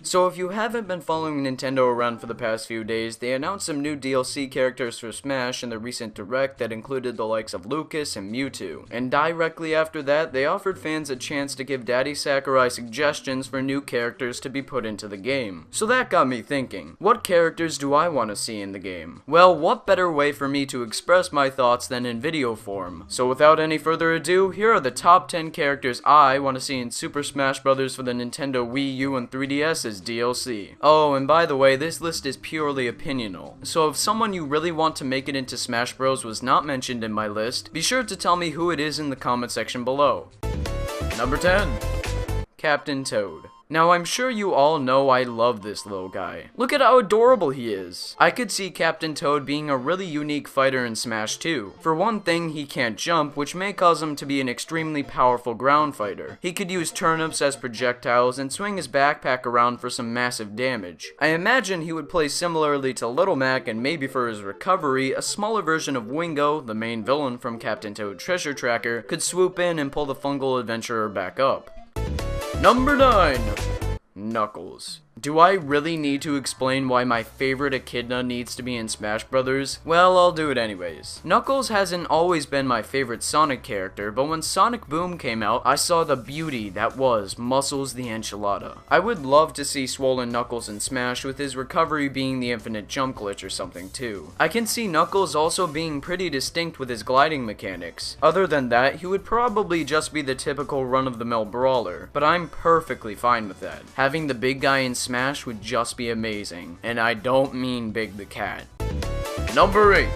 So if you haven't been following Nintendo around for the past few days, they announced some new DLC characters for Smash in the recent Direct that included the likes of Lucas and Mewtwo. And directly after that, they offered fans a chance to give Daddy Sakurai suggestions for new characters to be put into the game. So that got me thinking, what characters do I want to see in the game? Well, what better way for me to express my thoughts than in video form? So without any further ado, here are the top 10 characters I want to see in Super Smash Bros. For the Nintendo Wii U and 3DS DLC. Oh, and by the way, this list is purely opinional. So if someone you really want to make it into Smash Bros. Was not mentioned in my list, be sure to tell me who it is in the comment section below. Number 10. Captain Toad. Now, I'm sure you all know I love this little guy. Look at how adorable he is. I could see Captain Toad being a really unique fighter in Smash 2. For one thing, he can't jump, which may cause him to be an extremely powerful ground fighter. He could use turnips as projectiles and swing his backpack around for some massive damage. I imagine he would play similarly to Little Mac, and maybe for his recovery, a smaller version of Wingo, the main villain from Captain Toad Treasure Tracker, could swoop in and pull the fungal adventurer back up. Number 9. Knuckles. Do I really need to explain why my favorite echidna needs to be in Smash Bros? Well, I'll do it anyways. Knuckles hasn't always been my favorite Sonic character, but when Sonic Boom came out, I saw the beauty that was Muscles the Enchilada. I would love to see Swollen Knuckles in Smash, with his recovery being the infinite jump glitch or something too. I can see Knuckles also being pretty distinct with his gliding mechanics. Other than that, he would probably just be the typical run-of-the-mill brawler, but I'm perfectly fine with that. Having the big guy in Smash would just be amazing, and I don't mean Big the Cat. Number 8.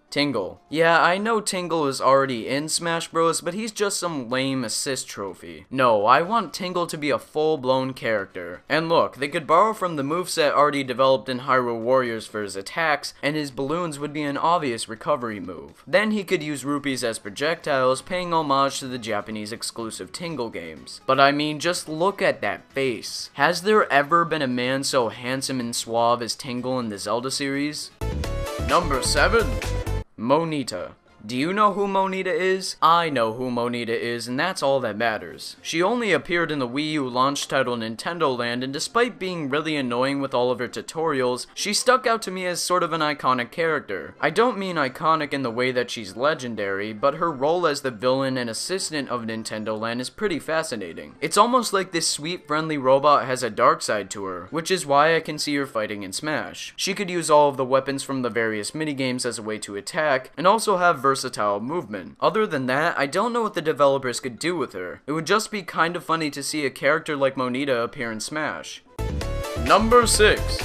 Tingle. Yeah, I know Tingle is already in Smash Bros, but he's just some lame assist trophy. No, I want Tingle to be a full-blown character. And look, they could borrow from the moveset already developed in Hyrule Warriors for his attacks, and his balloons would be an obvious recovery move. Then he could use rupees as projectiles, paying homage to the Japanese exclusive Tingle games. But I mean, just look at that face. Has there ever been a man so handsome and suave as Tingle in the Zelda series? Number 7. Monita. Do you know who Monita is? I know who Monita is, and that's all that matters. She only appeared in the Wii U launch title Nintendo Land, and despite being really annoying with all of her tutorials, she stuck out to me as sort of an iconic character. I don't mean iconic in the way that she's legendary, but her role as the villain and assistant of Nintendo Land is pretty fascinating. It's almost like this sweet, friendly robot has a dark side to her, which is why I can see her fighting in Smash. She could use all of the weapons from the various minigames as a way to attack, and also have versatile movement. Other than that, I don't know what the developers could do with her. It would just be kind of funny to see a character like Monita appear in Smash. Number 6.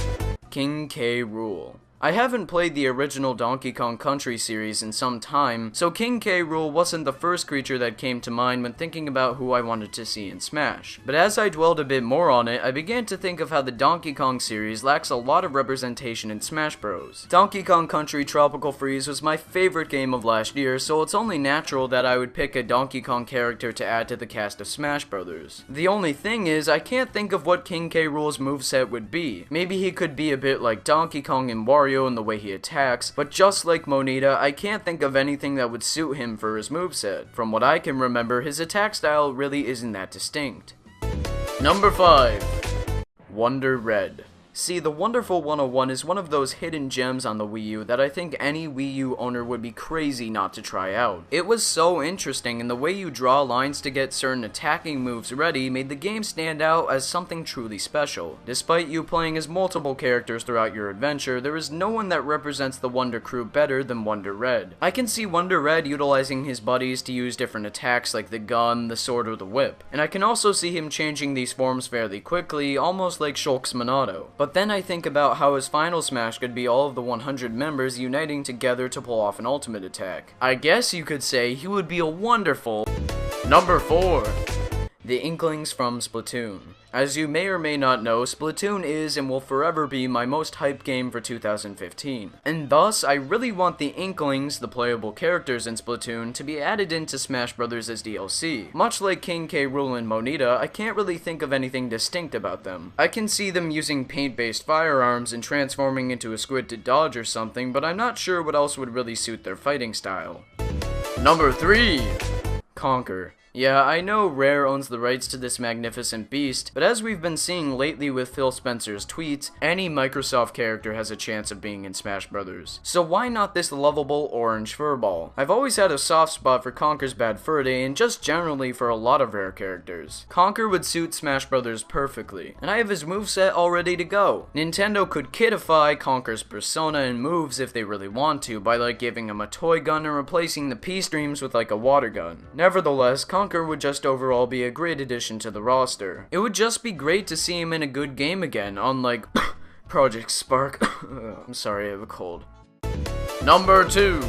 King K. Rool. I haven't played the original Donkey Kong Country series in some time, so King K. Rool wasn't the first creature that came to mind when thinking about who I wanted to see in Smash. But as I dwelled a bit more on it, I began to think of how the Donkey Kong series lacks a lot of representation in Smash Bros. Donkey Kong Country Tropical Freeze was my favorite game of last year, so it's only natural that I would pick a Donkey Kong character to add to the cast of Smash Bros. The only thing is, I can't think of what King K. Rool's moveset would be. Maybe he could be a bit like Donkey Kong and Wario in the way he attacks, but just like Monita, I can't think of anything that would suit him for his moveset. From what I can remember, his attack style really isn't that distinct. Number 5. Wonder Red. See, the Wonderful 101 is one of those hidden gems on the Wii U that I think any Wii U owner would be crazy not to try out. It was so interesting, and the way you draw lines to get certain attacking moves ready made the game stand out as something truly special. Despite you playing as multiple characters throughout your adventure, there is no one that represents the Wonder Crew better than Wonder Red. I can see Wonder Red utilizing his buddies to use different attacks like the gun, the sword, or the whip. And I can also see him changing these forms fairly quickly, almost like Shulk's Monado. But then I think about how his final smash could be all of the 100 members uniting together to pull off an ultimate attack. I guess you could say he would be a wonderful... Number 4. The Inklings from Splatoon. As you may or may not know, Splatoon is and will forever be my most hyped game for 2015. And thus, I really want the Inklings, the playable characters in Splatoon, to be added into Smash Bros. As DLC. Much like King K. Rool and Monita, I can't really think of anything distinct about them. I can see them using paint-based firearms and transforming into a squid to dodge or something, but I'm not sure what else would really suit their fighting style. Number 3. Conker. Yeah, I know Rare owns the rights to this magnificent beast, but as we've been seeing lately with Phil Spencer's tweets, any Microsoft character has a chance of being in Smash Brothers. So why not this lovable orange furball? I've always had a soft spot for Conker's Bad Fur Day and just generally for a lot of Rare characters. Conker would suit Smash Brothers perfectly, and I have his moveset all ready to go. Nintendo could kidify Conker's persona and moves if they really want to by like giving him a toy gun and replacing the P-streams with like a water gun. Nevertheless, Conker would just overall be a great addition to the roster. It would just be great to see him in a good game again, unlike Project Spark. I'm sorry, I have a cold. Number 2.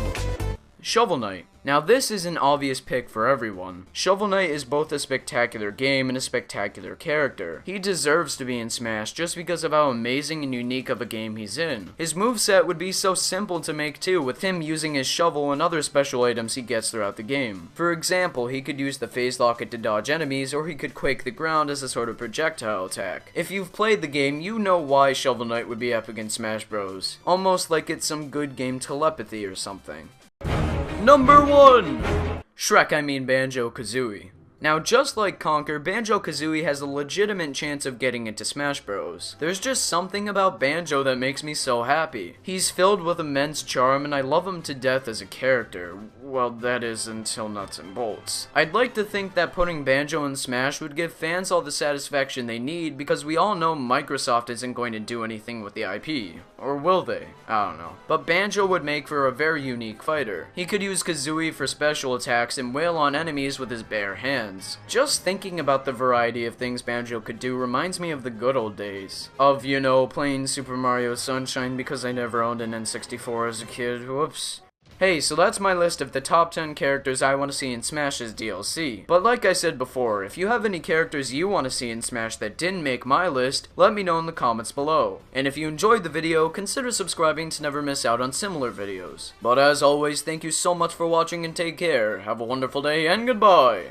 Shovel Knight. Now this is an obvious pick for everyone. Shovel Knight is both a spectacular game and a spectacular character. He deserves to be in Smash just because of how amazing and unique of a game he's in. His moveset would be so simple to make too, with him using his shovel and other special items he gets throughout the game. For example, he could use the phase locket to dodge enemies, or he could quake the ground as a sort of projectile attack. If you've played the game, you know why Shovel Knight would be epic in Smash Bros. Almost like it's some good game telepathy or something. Number 1! Banjo-Kazooie. Now, just like Conker, Banjo-Kazooie has a legitimate chance of getting into Smash Bros. There's just something about Banjo that makes me so happy. He's filled with immense charm, and I love him to death as a character. Well, that is until nuts and bolts. I'd like to think that putting Banjo in Smash would give fans all the satisfaction they need, because we all know Microsoft isn't going to do anything with the IP. Or will they? I don't know. But Banjo would make for a very unique fighter. He could use Kazooie for special attacks and wail on enemies with his bare hands. Just thinking about the variety of things Banjo could do reminds me of the good old days. Of, you know, playing Super Mario Sunshine because I never owned an N64 as a kid. Whoops. Hey, so that's my list of the top 10 characters I want to see in Smash's DLC. But like I said before, if you have any characters you want to see in Smash that didn't make my list, let me know in the comments below. And if you enjoyed the video, consider subscribing to never miss out on similar videos. But as always, thank you so much for watching and take care. Have a wonderful day and goodbye!